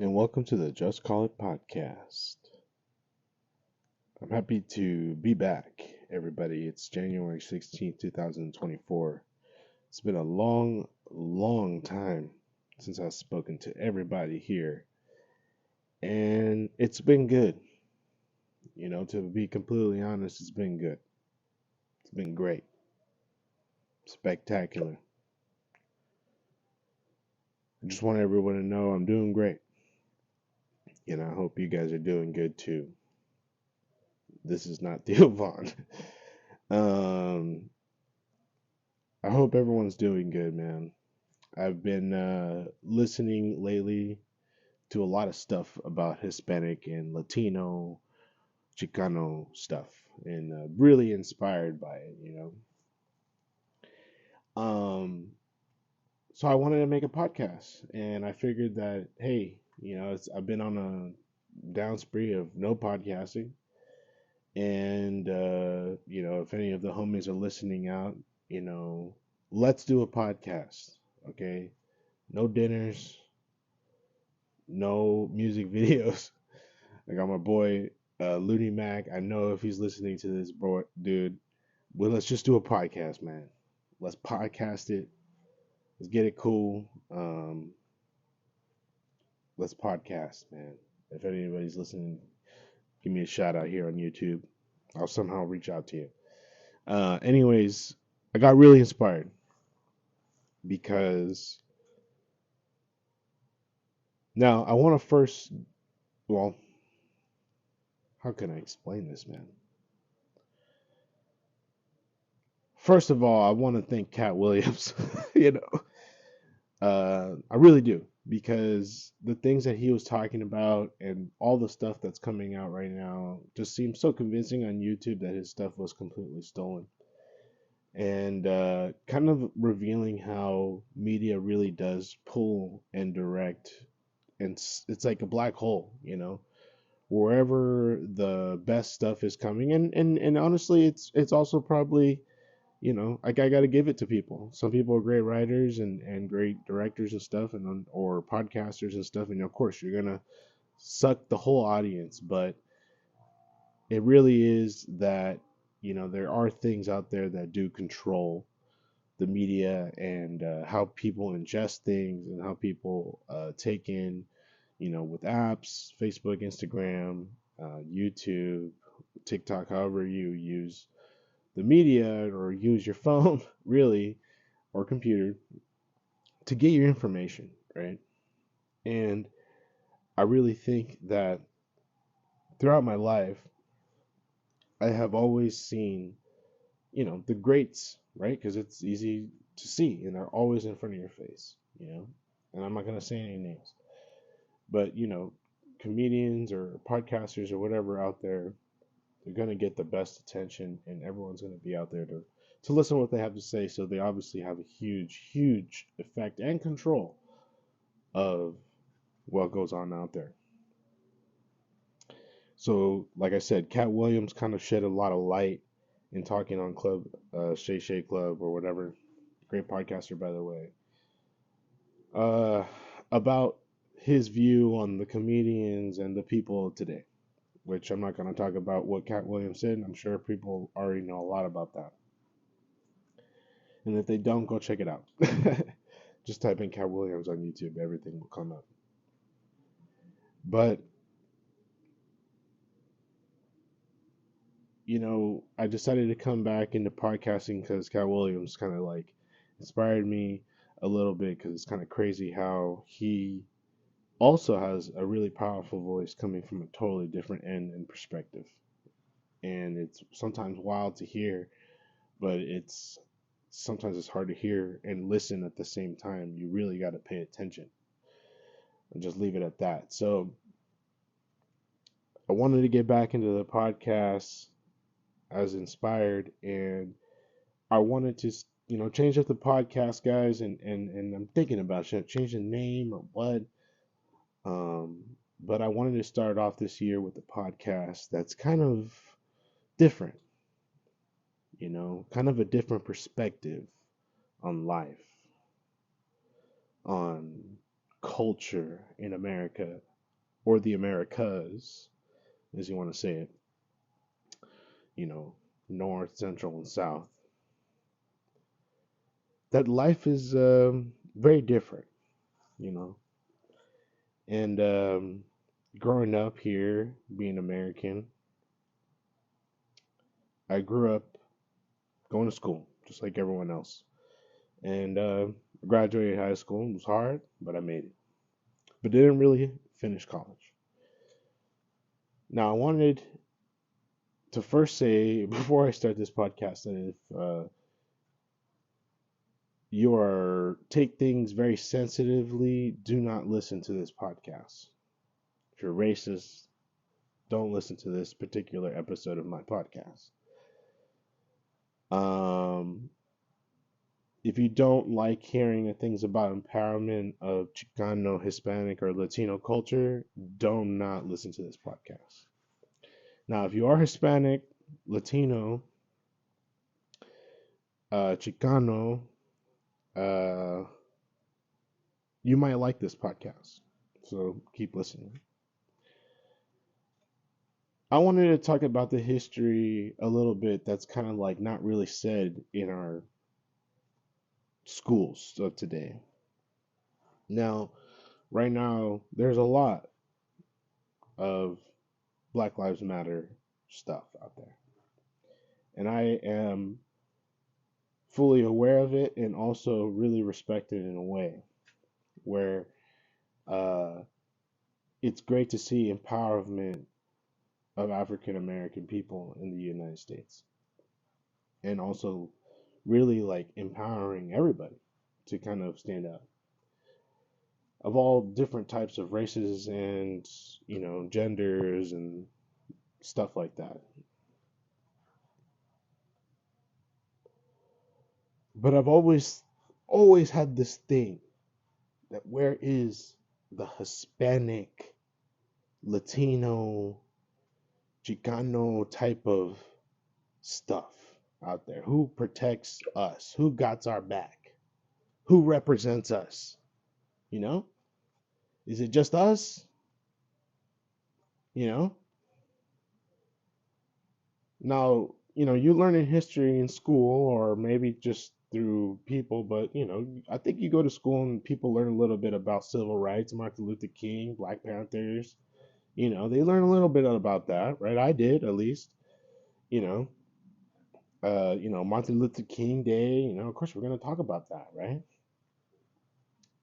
and welcome to the Just Call It podcast. I'm happy to be back, everybody. It's January 16th, 2024. It's been a long, long time since I've spoken to everybody here, and it's been good. To be completely honest, it's been good. It's been great, spectacular. I just want everyone to know I'm doing great. I hope you guys are doing good too. This is not Theo Vaughn. um, I hope everyone's doing good, man. I've been listening lately to a lot of stuff about Hispanic and Latino, Chicano stuff, and really inspired by it. So I wanted to make a podcast, and I figured that, hey, I've been on a down spree of no podcasting, and if any of the homies are listening out, let's do a podcast, okay? No dinners, no music videos. I got my boy Looney Mac. I know if he's listening to this, bro, dude. Well, let's just do a podcast, man. Let's podcast it. Let's get it cool. Let's podcast, man. If anybody's listening, give me a shout out here on YouTube. I'll somehow reach out to you. Anyways, I got really inspired because now I want to first, well, how can I explain this, man? First of all, I want to thank Cat Williams. I really do, because the things that he was talking about and all the stuff that's coming out right now just seems so convincing on YouTube that his stuff was completely stolen. And kind of revealing how media really does pull and direct, and it's like a black hole. Wherever the best stuff is coming, and honestly, it's also probably, like, I got to give it to people. Some people are great writers and great directors and stuff, and or podcasters and stuff. And of course, you're gonna suck the whole audience, but it really is that there are things out there that do control the media, and how people ingest things, and how people take in, with apps, Facebook, Instagram, YouTube, TikTok, however you use the media or use your phone, really, or computer to get your information, right? And I really think that throughout my life, I have always seen, the greats, right? Because it's easy to see, and they're always in front of your face. And I'm not going to say any names, but, comedians or podcasters or whatever out there, they're going to get the best attention, and everyone's going to be out there to listen to what they have to say. So they obviously have a huge, huge effect and control of what goes on out there. So, like I said, Cat Williams kind of shed a lot of light in talking on Shay Shay Club or whatever. Great podcaster, by the way. Uh, about his view on the comedians and the people today, which I'm not going to talk about what Cat Williams said. I'm sure people already know a lot about that. And if they don't, go check it out. Just type in Cat Williams on YouTube, everything will come up. But I decided to come back into podcasting because Cat Williams kind of like inspired me a little bit, because it's kind of crazy how he also has a really powerful voice coming from a totally different end and perspective. And it's sometimes wild to hear, but sometimes it's hard to hear and listen at the same time. You really got to pay attention and just leave it at that. So I wanted to get back into the podcast as inspired, and I wanted to change up the podcast, guys, and I'm thinking about change the name or what. But I wanted to start off this year with a podcast that's kind of different, kind of a different perspective on life, on culture in America, or the Americas, as you want to say it, you know, North, Central, and South, that life is very different, you know. And growing up here, being American, I grew up going to school just like everyone else. And graduated high school. It was hard, but I made it. But didn't really finish college. Now, I wanted to first say, before I start this podcast, that if you are take things very sensitively, do not listen to this podcast. If you're racist, don't listen to this particular episode of my podcast. Um, if you don't like hearing the things about empowerment of Chicano, Hispanic, or Latino culture, do not listen to this podcast. Now, if you are Hispanic, Latino, Chicano, uh, you might like this podcast. So keep listening. I wanted to talk about the history a little bit that's kind of like not really said in our schools of today. Now, right now, there's a lot of Black Lives Matter stuff out there. And I am fully aware of it and also really respect it in a way where uh, it's great to see empowerment of African American people in the United States and also really like empowering everybody to kind of stand up of all different types of races and genders and stuff like that. But I've always had this thing that where is the Hispanic, Latino, Chicano type of stuff out there? Who protects us? Who got our back? Who represents us? You know? Is it just us? You know? Now, you learn in history in school or maybe just through people, but I think you go to school and people learn a little bit about civil rights, Martin Luther King, Black Panthers. They learn a little bit about that, right? I did at least. You know, Martin Luther King Day. Of course, we're gonna talk about that, right?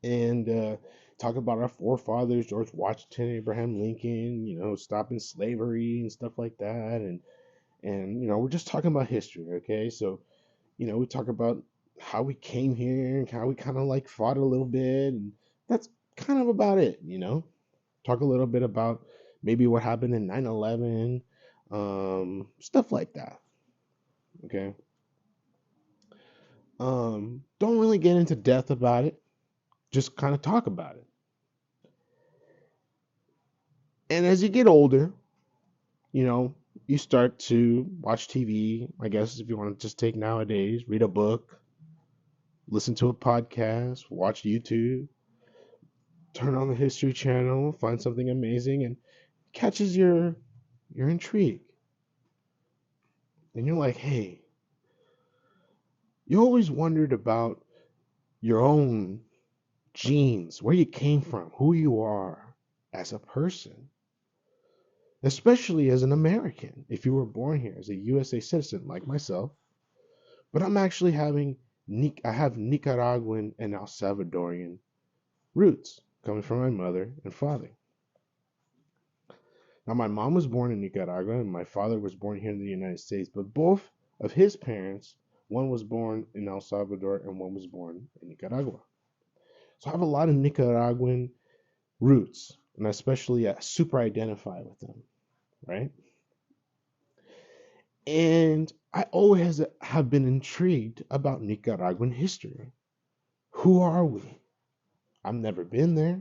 And talk about our forefathers, George Washington, Abraham Lincoln. Stopping slavery and stuff like that, and we're just talking about history, okay? So we talk about how we came here and how we kind of like fought a little bit, and that's kind of about it. Talk a little bit about maybe what happened in 9/11, stuff like that, okay? Don't really get into depth about it, just kind of talk about it. And as you get older, you know, you start to watch TV, I guess, if you want to just take nowadays, read a book, listen to a podcast, watch YouTube, turn on the History Channel, find something amazing, and catches your intrigue. And you're like, hey, you always wondered about your own genes, where you came from, who you are as a person, especially as an American, if you were born here as a USA citizen like myself. But I'm actually I have Nicaraguan and El Salvadorian roots coming from my mother and father. Now, my mom was born in Nicaragua and my father was born here in the United States, but both of his parents, one was born in El Salvador and one was born in Nicaragua. So I have a lot of Nicaraguan roots, and especially I super identify with them, right? And I always have been intrigued about Nicaraguan history. Who are we? I've never been there.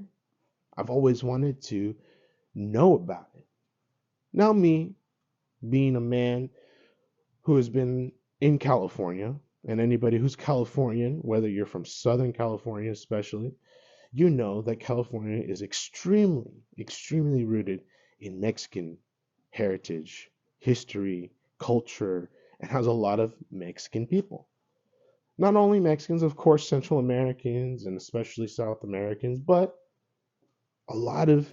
I've always wanted to know about it. Now, me being a man who has been in California, and anybody who's Californian, whether you're from Southern California especially, you know that California is extremely rooted in Mexican heritage, history, culture, and has a lot of Mexican people. Not only Mexicans, of course, Central Americans and especially South Americans, but a lot of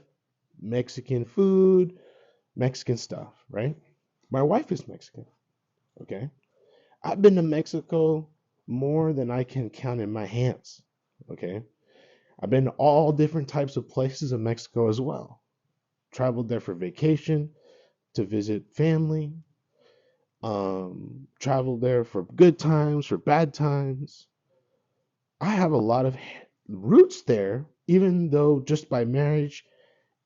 Mexican food, Mexican stuff, right? My wife is Mexican, okay? I've been to Mexico more than I can count in my hands, okay? I've been to all different types of places in Mexico as well. Traveled there for vacation, to visit family, traveled there for good times, for bad times. I have a lot of roots there, even though just by marriage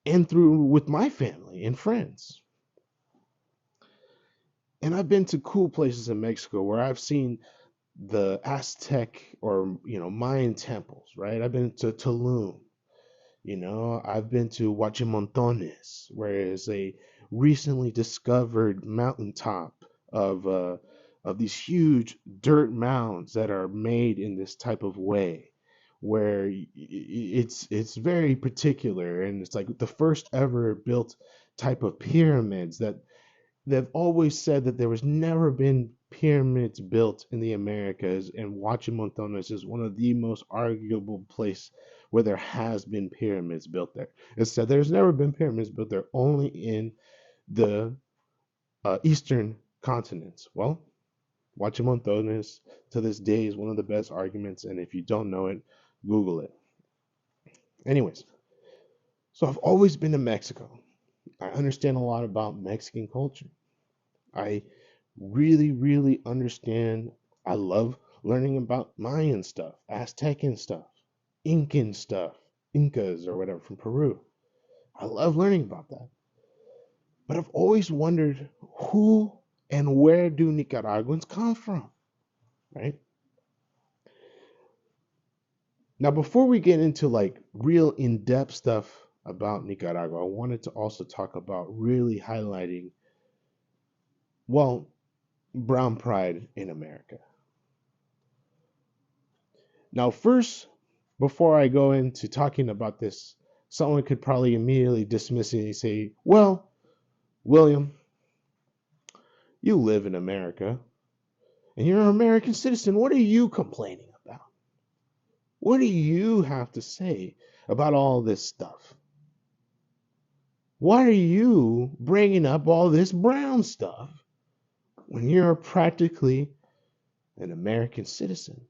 and through with my family and friends. And I've been to cool places in Mexico where I've seen the Aztec or Mayan temples, right? I've been to Tulum, I've been to Huachimontones, where is a recently discovered mountaintop of these huge dirt mounds that are made in this type of way, where it's very particular, and it's like the first ever built type of pyramids that they've always said that there was never been pyramids built in the Americas, and Huachimontones is one of the most arguable place where there has been pyramids built there. It said there's never been pyramids built there, only in the eastern continents. Well, Huachimontones to this day is one of the best arguments, and if you don't know it, Google it. Anyways, so I've always been to Mexico. I understand a lot about Mexican culture. I really understand. I love learning about Mayan stuff, Aztecan stuff, Incan stuff, Incas or whatever from Peru. I love learning about that. But I've always wondered who and where do Nicaraguans come from, right? Now, before we get into like real in-depth stuff about Nicaragua, I wanted to also talk about really highlighting, well, brown pride in America. Now, first, before I go into talking about this, someone could probably immediately dismiss it and say, well, William, you live in America and you're an American citizen. What are you complaining about? What do you have to say about all this stuff? Why are you bringing up all this brown stuff when you're practically an American citizen?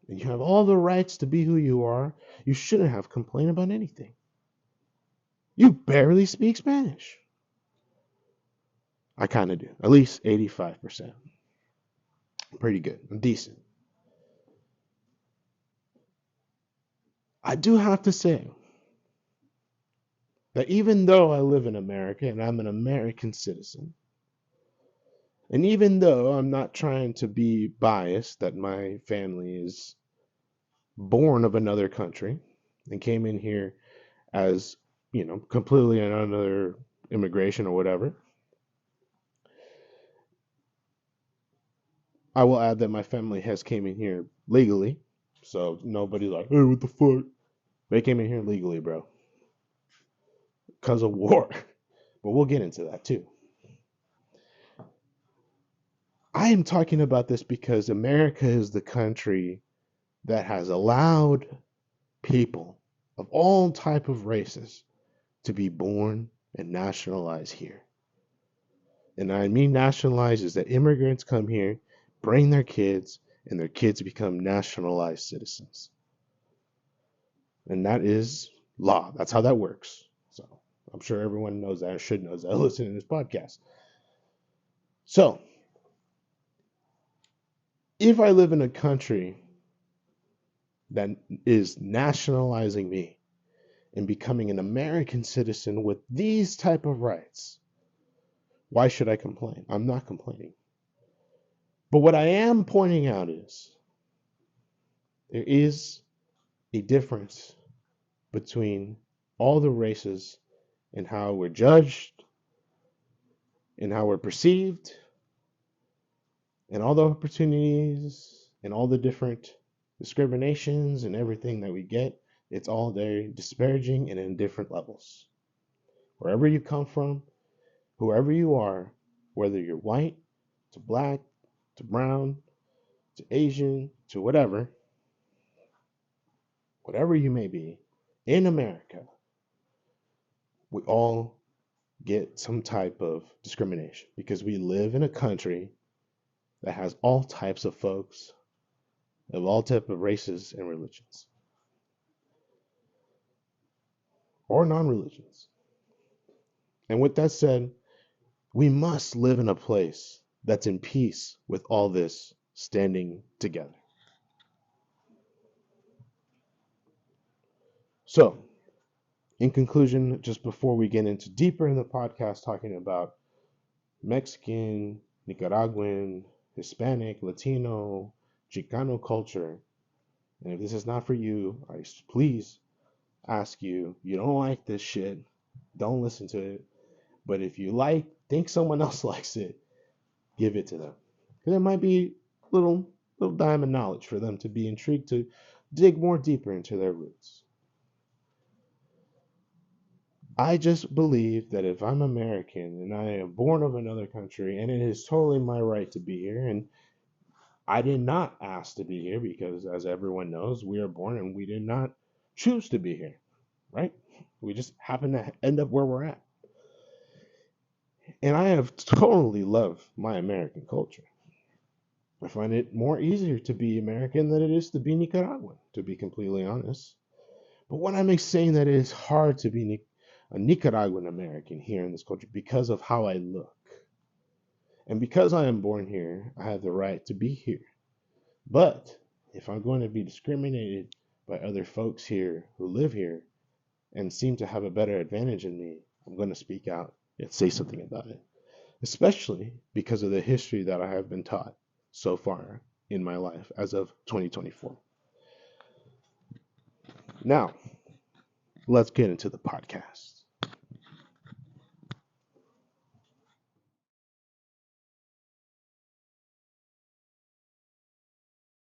And you have all the rights to be who you are. You shouldn't have complained about anything. You barely speak Spanish. I kind of do. At least 85%. Pretty good. I'm decent. I do have to say that even though I live in America and I'm an American citizen, and even though I'm not trying to be biased that my family is born of another country and came in here as, completely another immigration or whatever, I will add that my family has came in here legally. So nobody's like, hey, what the fuck? They came in here legally, bro. Because of war. But we'll get into that too. I am talking about this because America is the country that has allowed people of all type of races to be born and nationalized here. And I mean nationalized is that immigrants come here, bring their kids, and their kids become nationalized citizens. And that is law. That's how that works. So I'm sure everyone knows that or should know that listening to this podcast. So if I live in a country that is nationalizing me and becoming an American citizen with these type of rights, why should I complain? I'm not complaining. But what I am pointing out is there is a difference between all the races and how we're judged and how we're perceived and all the opportunities and all the different discriminations and everything that we get It's all very disparaging and in different levels. Wherever you come from, whoever you are, whether you're white, to black, to brown, to Asian, to whatever you may be, in America, we all get some type of discrimination because we live in a country that has all types of folks of all type of races and religions or non-religions. And with that said, we must live in a place that's in peace with all this standing together. So, in conclusion, just before we get into deeper in the podcast talking about Mexican, Nicaraguan, Hispanic, Latino, Chicano culture, and if this is not for you, I please ask you, you don't like this shit, don't listen to it. But if you think someone else likes it, give it to them. Because it might be little diamond knowledge for them to be intrigued to dig more deeper into their roots. I just believe that if I'm American and I am born of another country, and it is totally my right to be here, and I did not ask to be here because, as everyone knows, we are born and we did not choose to be here, right? We just happen to end up where we're at. And I have totally loved my American culture. I find it more easier to be American than it is to be Nicaraguan, to be completely honest. But what I'm saying that it is hard to be a Nicaraguan American here in this culture because of how I look. And because I am born here, I have the right to be here. But if I'm going to be discriminated by other folks here who live here and seem to have a better advantage than me, I'm going to speak out and say something about it. Especially because of the history that I have been taught so far in my life as of 2024. Now, let's get into the podcast.